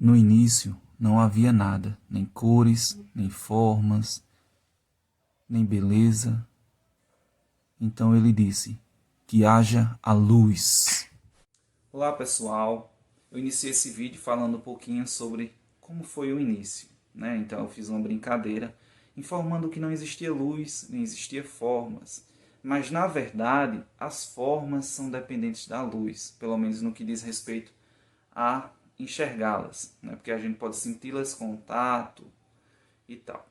No início não havia nada, nem cores, nem formas, nem beleza. Então ele disse: que haja a luz. Olá pessoal, eu iniciei esse vídeo falando um pouquinho sobre como foi o início, né? Então eu fiz uma brincadeira informando que não existia luz, nem existia formas. Mas na verdade as formas são dependentes da luz, pelo menos no que diz respeito a enxergá-las, né? Porque a gente pode senti-las com o tato e tal.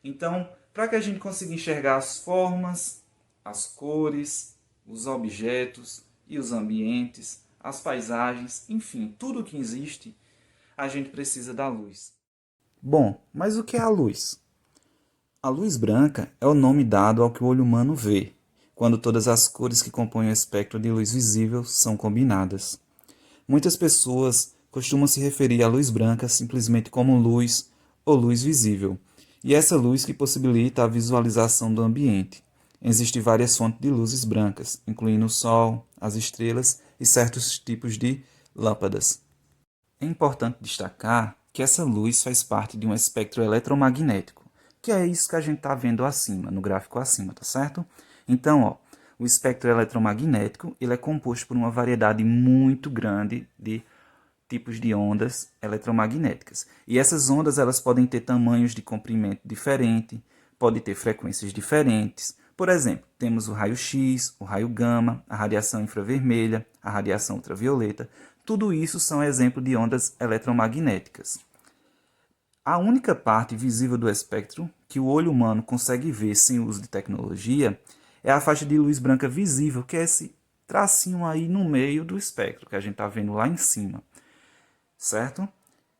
Então, para que a gente consiga enxergar as formas, as cores, os objetos e os ambientes, as paisagens, enfim, tudo que existe, a gente precisa da luz. Bom, mas o que é a luz? A luz branca é o nome dado ao que o olho humano vê, quando todas as cores que compõem o espectro de luz visível são combinadas. Muitas pessoas costumam se referir à luz branca simplesmente como luz ou luz visível, e essa luz que possibilita a visualização do ambiente. Existem várias fontes de luzes brancas, incluindo o Sol, as estrelas e certos tipos de lâmpadas. É importante destacar que essa luz faz parte de um espectro eletromagnético, que é isso que a gente está vendo acima, no gráfico acima, tá certo? Então, o espectro eletromagnético ele é composto por uma variedade muito grande de tipos de ondas eletromagnéticas. E essas ondas elas podem ter tamanhos de comprimento diferente, podem ter frequências diferentes. Por exemplo, temos o raio-x, o raio gama, a radiação infravermelha, a radiação ultravioleta. Tudo isso são exemplos de ondas eletromagnéticas. A única parte visível do espectro que o olho humano consegue ver sem o uso de tecnologia é a faixa de luz branca visível, que é esse tracinho aí no meio do espectro, que a gente está vendo lá em cima, certo?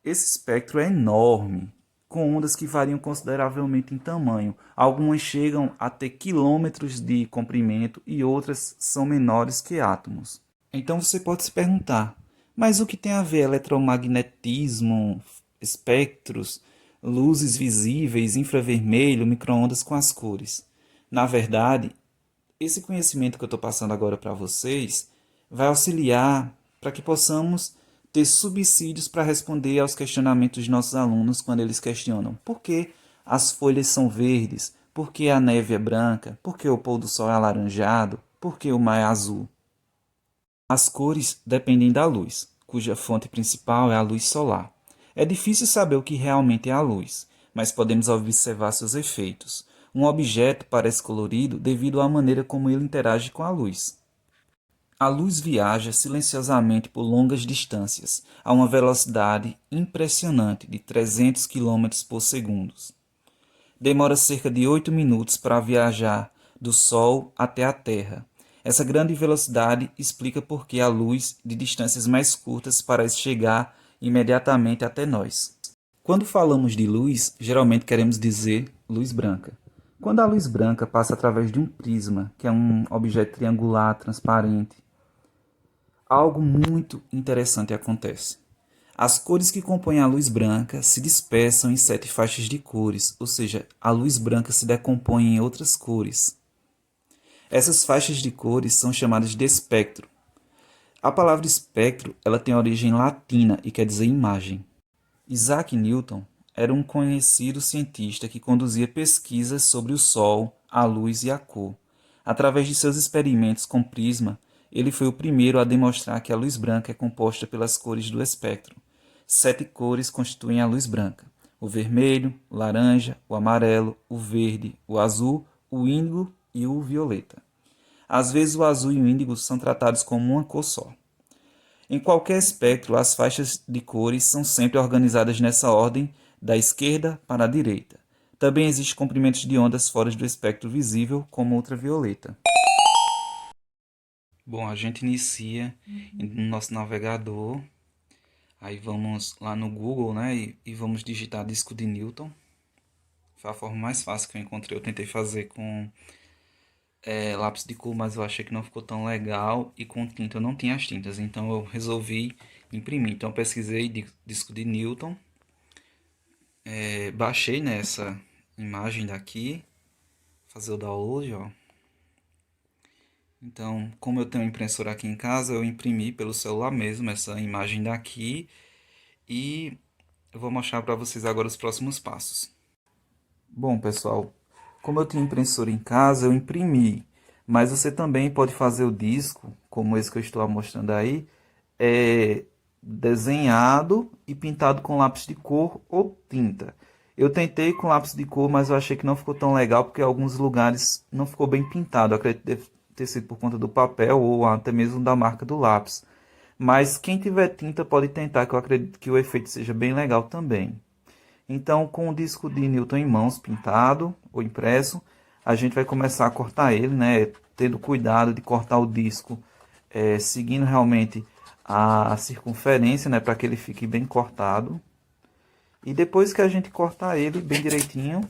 Esse espectro é enorme, com ondas que variam consideravelmente em tamanho. Algumas chegam a ter quilômetros de comprimento e outras são menores que átomos. Então você pode se perguntar, mas o que tem a ver eletromagnetismo, espectros, luzes visíveis, infravermelho, micro-ondas com as cores? Na verdade, esse conhecimento que eu estou passando agora para vocês vai auxiliar para que possamos ter subsídios para responder aos questionamentos de nossos alunos quando eles questionam por que as folhas são verdes, por que a neve é branca, por que o pôr do sol é alaranjado, por que o mar é azul. As cores dependem da luz, cuja fonte principal é a luz solar. É difícil saber o que realmente é a luz, mas podemos observar seus efeitos. Um objeto parece colorido devido à maneira como ele interage com a luz. A luz viaja silenciosamente por longas distâncias, a uma velocidade impressionante de 300 km por segundo. Demora cerca de 8 minutos para viajar do Sol até a Terra. Essa grande velocidade explica por que a luz de distâncias mais curtas parece chegar imediatamente até nós. Quando falamos de luz, geralmente queremos dizer luz branca. Quando a luz branca passa através de um prisma, que é um objeto triangular transparente, algo muito interessante acontece. As cores que compõem a luz branca se dispersam em 7 faixas de cores, ou seja, a luz branca se decompõe em outras cores. Essas faixas de cores são chamadas de espectro. A palavra espectro ela tem origem latina e quer dizer imagem. Isaac Newton era um conhecido cientista que conduzia pesquisas sobre o Sol, a luz e a cor. Através de seus experimentos com prisma, ele foi o primeiro a demonstrar que a luz branca é composta pelas cores do espectro. 7 cores constituem a luz branca: o vermelho, o laranja, o amarelo, o verde, o azul, o índigo e o violeta. Às vezes o azul e o índigo são tratados como uma cor só. Em qualquer espectro, as faixas de cores são sempre organizadas nessa ordem, da esquerda para a direita. Também existem comprimentos de ondas fora do espectro visível, como ultravioleta. Bom, a gente inicia no nosso navegador. Aí vamos lá no Google, né? E vamos digitar disco de Newton. Foi a forma mais fácil que eu encontrei. Eu tentei fazer com lápis de cor, mas eu achei que não ficou tão legal. E com tinta eu não tinha as tintas, então eu resolvi imprimir. Então eu pesquisei disco de Newton. Baixei nessa imagem daqui. Fazer o download, ó. Então, como eu tenho impressora aqui em casa, eu imprimi pelo celular mesmo essa imagem daqui. E Eu vou mostrar para vocês agora os próximos passos. Bom, pessoal, como eu tinha impressora em casa, eu imprimi. Mas você também pode fazer o disco, como esse que eu estou mostrando aí, desenhado e pintado com lápis de cor ou tinta. Eu tentei com lápis de cor, mas eu achei que não ficou tão legal, porque em alguns lugares não ficou bem pintado. Eu acredito que deve ter sido por conta do papel ou até mesmo da marca do lápis. Mas quem tiver tinta pode tentar, que eu acredito que o efeito seja bem legal também. Então, com o disco de Newton em mãos, pintado ou impresso, a gente vai começar a cortar ele, né? Tendo cuidado de cortar o disco, seguindo realmente a circunferência, né? Para que ele fique bem cortado. E depois que a gente cortar ele bem direitinho,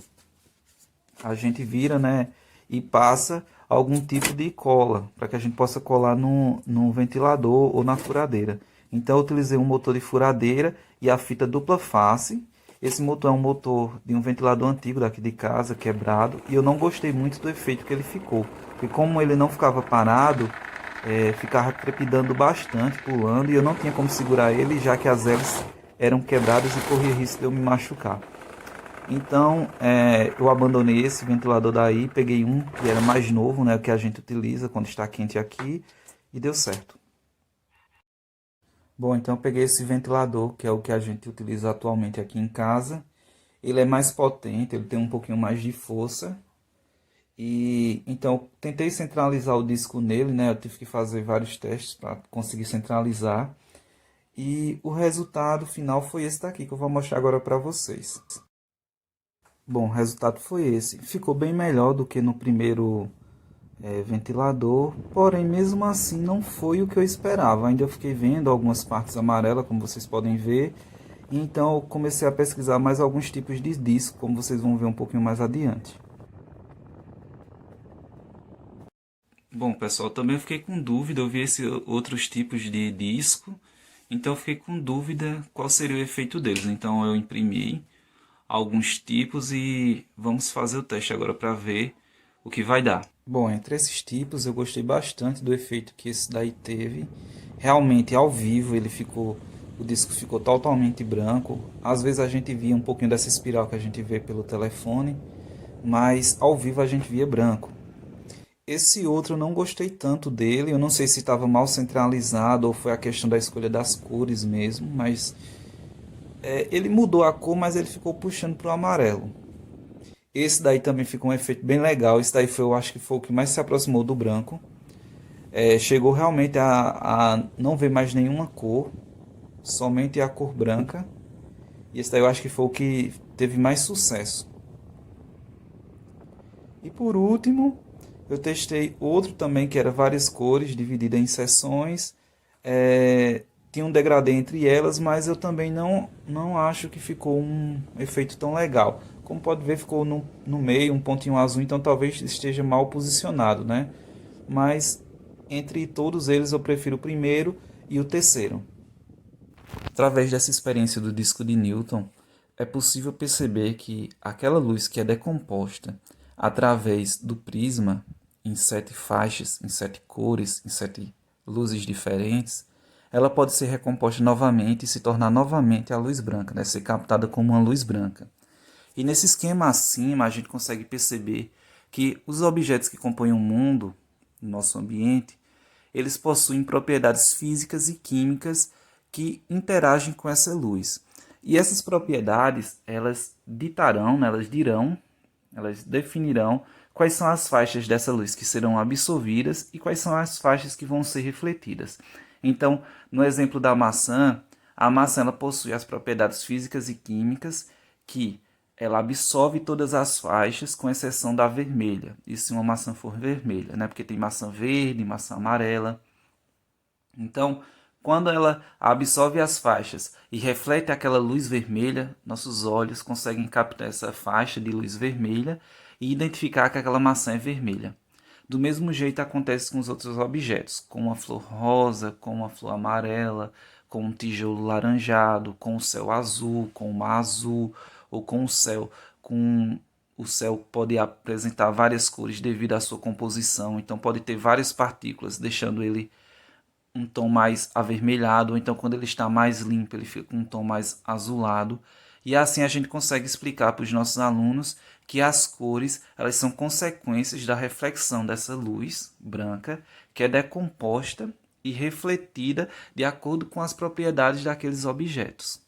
a gente vira, né? E passa algum tipo de cola, para que a gente possa colar no ventilador ou na furadeira. Então eu utilizei um motor de furadeira e a fita dupla face. Esse motor é um motor de um ventilador antigo daqui de casa, quebrado, e eu não gostei muito do efeito que ele ficou. Porque como ele não ficava parado, ficava trepidando bastante, pulando, e eu não tinha como segurar ele, já que as hélices eram quebradas e corria risco de eu me machucar. Então, eu abandonei esse ventilador daí, peguei um que era mais novo, né, que a gente utiliza quando está quente aqui, e deu certo. Bom, então eu peguei esse ventilador, que é o que a gente utiliza atualmente aqui em casa. Ele é mais potente, ele tem um pouquinho mais de força. E então eu tentei centralizar o disco nele, né? Eu tive que fazer vários testes para conseguir centralizar. E o resultado final foi esse daqui que eu vou mostrar agora para vocês. Bom, o resultado foi esse. Ficou bem melhor do que no primeiro ventilador, porém mesmo assim não foi o que eu esperava. Ainda eu fiquei vendo algumas partes amarelas, como vocês podem ver. E então eu comecei a pesquisar mais alguns tipos de disco, como vocês vão ver um pouquinho mais adiante. Bom, pessoal, também fiquei com dúvida, eu vi esses outros tipos de disco, então eu fiquei com dúvida qual seria o efeito deles. Então eu imprimi alguns tipos e vamos fazer o teste agora para ver o que vai dar. Bom, entre esses tipos eu gostei bastante do efeito que esse daí teve. Realmente ao vivo o disco ficou totalmente branco. Às vezes a gente via um pouquinho dessa espiral que a gente vê pelo telefone, mas ao vivo a gente via branco. Esse outro eu não gostei tanto dele, eu não sei se estava mal centralizado ou foi a questão da escolha das cores mesmo, mas ele mudou a cor, mas ele ficou puxando para o amarelo. Esse daí também ficou um efeito bem legal. Esse daí foi, eu acho que foi o que mais se aproximou do branco. Chegou realmente a não ver mais nenhuma cor, somente a cor branca. E esse daí eu acho que foi o que teve mais sucesso. E por último, eu testei outro também que era várias cores, dividida em seções. Tinha um degradê entre elas, mas eu também não acho que ficou um efeito tão legal. Como pode ver, ficou no meio um pontinho azul, então talvez esteja mal posicionado, né? Mas entre todos eles eu prefiro o primeiro e o terceiro. Através dessa experiência do disco de Newton, é possível perceber que aquela luz que é decomposta através do prisma em 7 faixas, em 7 cores, em 7 luzes diferentes, ela pode ser recomposta novamente e se tornar novamente a luz branca, né? Ser captada como uma luz branca. E nesse esquema acima, a gente consegue perceber que os objetos que compõem o mundo, o nosso ambiente, eles possuem propriedades físicas e químicas que interagem com essa luz. E essas propriedades, elas ditarão, né, elas dirão, elas definirão quais são as faixas dessa luz que serão absorvidas e quais são as faixas que vão ser refletidas. Então, no exemplo da maçã, a maçã ela possui as propriedades físicas e químicas que ela absorve todas as faixas, com exceção da vermelha. E se uma maçã for vermelha, né? Porque tem maçã verde, maçã amarela. Então, quando ela absorve as faixas e reflete aquela luz vermelha, nossos olhos conseguem captar essa faixa de luz vermelha e identificar que aquela maçã é vermelha. Do mesmo jeito acontece com os outros objetos, com a flor rosa, com a flor amarela, com um tijolo laranjado, com o céu azul, com o mar azul, ou com o céu com o céu pode apresentar várias cores devido à sua composição, então pode ter várias partículas, deixando ele um tom mais avermelhado, ou então quando ele está mais limpo, ele fica com um tom mais azulado. E assim a gente consegue explicar para os nossos alunos que as cores, elas são consequências da reflexão dessa luz branca, que é decomposta e refletida de acordo com as propriedades daqueles objetos.